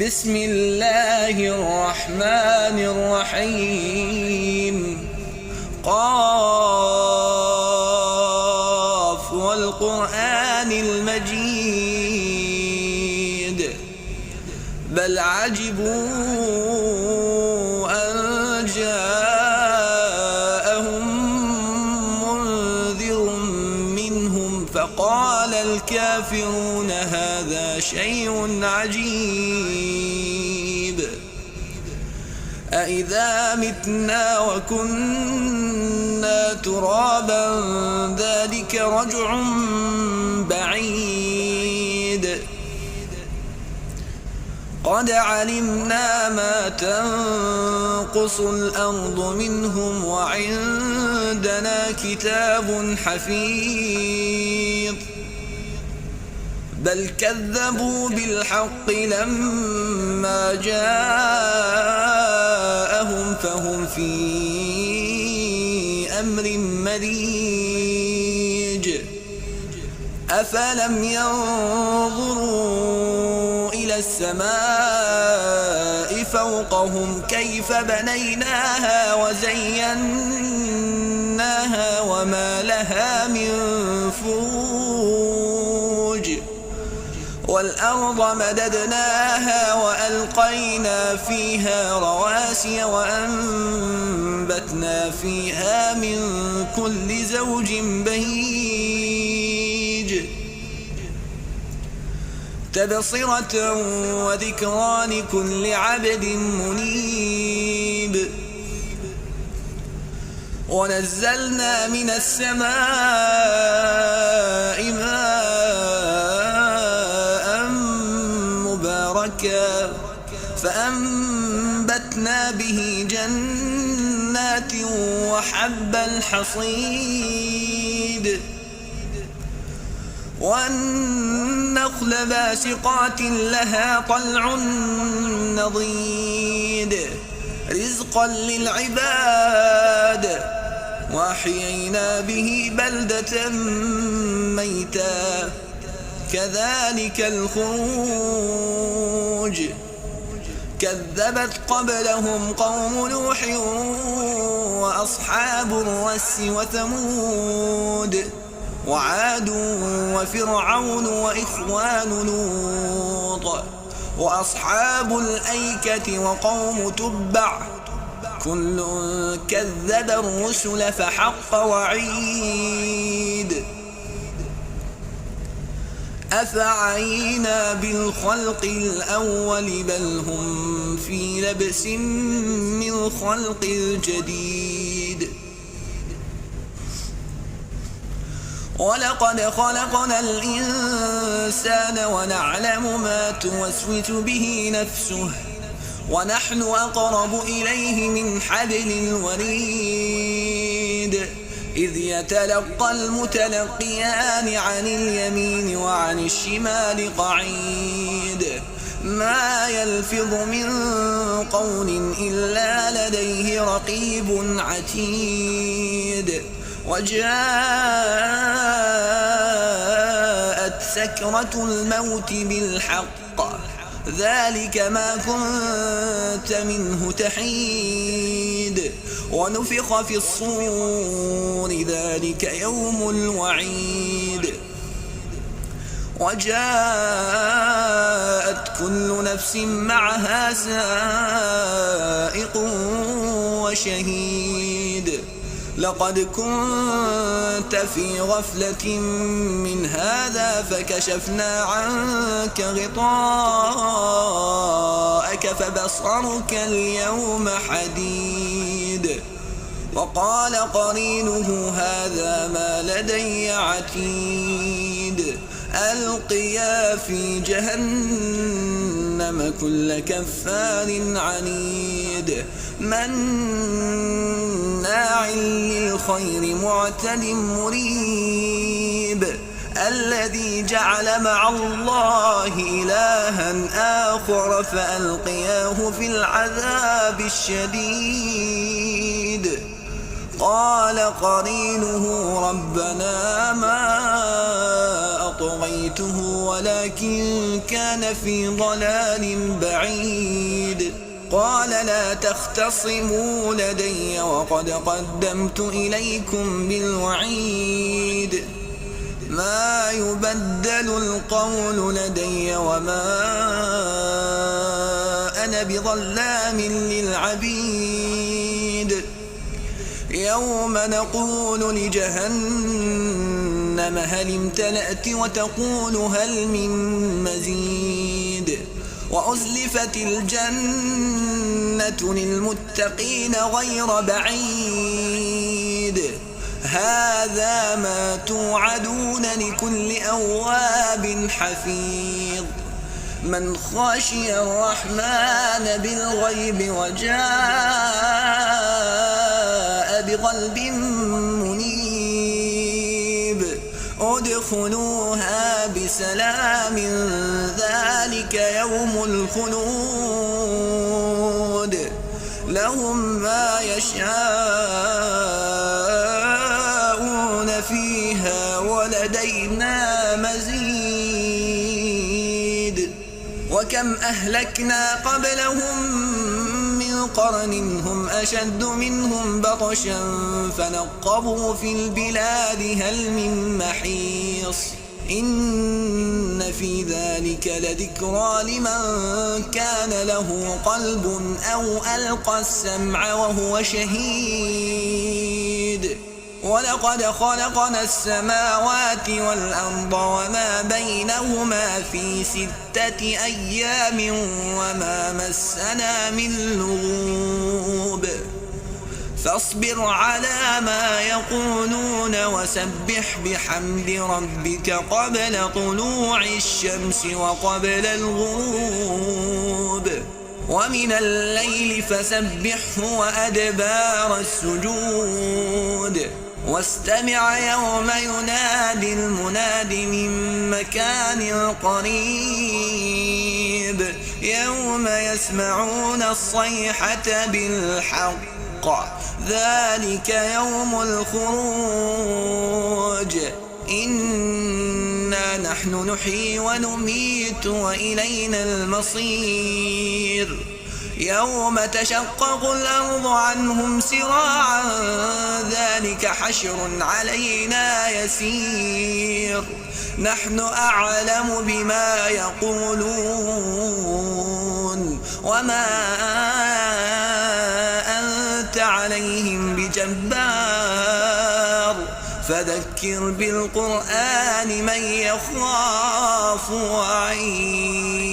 بسم الله الرحمن الرحيم. قاف والقرآن المجيد بل عجبوا أن جاءهم منذر منهم فقال الكافرون هذا شيء عجيب أإذا متنا وكنا ترابا ذلك رجع بعيد قد علمنا ما تنقص الأرض منهم وعندنا كتاب حفيظ بل كذبوا بالحق لما جاءهم فهم في أمر مريج أفلم ينظروا إلى السماء فوقهم كيف بنيناها وزيناها وما لها من فروج والأرض مددناها وألقينا فيها رواسي وأنبتنا فيها من كل زوج بهيج تبصرة وذكرى لكل عبد منيب ونزلنا من السماء ماء مباركا فأنبتنا به جنات وحب الحصيد والنخل باسقات لها طلع نضيد رزقا للعباد وأحيينا به بلدة ميتا كذلك الخروج كذبت قبلهم قوم نوح وأصحاب الرس وثمود وعاد وفرعون وإخوان لوط وأصحاب الأيكة وقوم تبع كل كذب الرسل فحق وعيد أفعينا بالخلق الأول بل هم في لبس من خلق الجديد ولقد خلقنا الإنسان ونعلم ما توسوس به نفسه ونحن أقرب إليه من حبل الوريد إذ يتلقى المتلقيان عن اليمين وعن الشمال قعيد ما يلفظ من قول إلا لديه رقيب عتيد وجاءت سكرة الموت بالحق ذلك ما كنت منه تحيد ونفخ في الصور ذلك يوم الوعيد وجاءت كل نفس معها سائق وشهيد لقد كنت في غفلة من هذا فكشفنا عنك غطاءك فبصرك اليوم حديد وقال قرينه هذا ما لدي عتيد ألقيا في جهنم كل كفار عنيد مناع للخير معتد مريب الذي جعل مع الله إلها آخر فألقياه في العذاب الشديد قال قرينه ربنا ما طغيته ولكن كان في ضلال بعيد. قال لا تختصموا لدي وقد قدمت إليكم بالوعيد. ما يبدل القول لدي وما أنا بظلام للعبيد. يوم نقول لجهنم هل امتلأت وتقول هل من مزيد. وأزلفت الجنة للمتقين غير بعيد. هذا ما توعدون لكل أواب حفيظ. من خشي الرحمن بالغيب وجاء بقلب منيب ادخلوها بسلام ذلك يوم الخلود. لهم ما يشاءون فيها ولدينا مزيد. وكم أهلكنا قبلهم من قرن هم أشد منهم بطشا فنقبوا في البلاد هل من محيص. إن في ذلك لذكرى لمن كان له قلب أو ألقى السمع وهو شهيد. ولقد خلقنا السماوات والأرض وما بينهما في 6 أيام وما مسنا من لغوب. فاصبر على ما يقولون وسبح بحمد ربك قبل طلوع الشمس وقبل الغروب. ومن الليل فسبحه وأدبار السجود. واستمع يوم ينادي المناد من مكان قريب. يوم يسمعون الصيحة بالحق ذلك يوم الخروج. إنا نحن نحيي ونميت وإلينا المصير. يوم تشقق الأرض عنهم سراعا ذلك حشر علينا يسير. نحن أعلم بما يقولون وما أنت عليهم بجبار. فذكر بالقرآن من يخاف وعيد.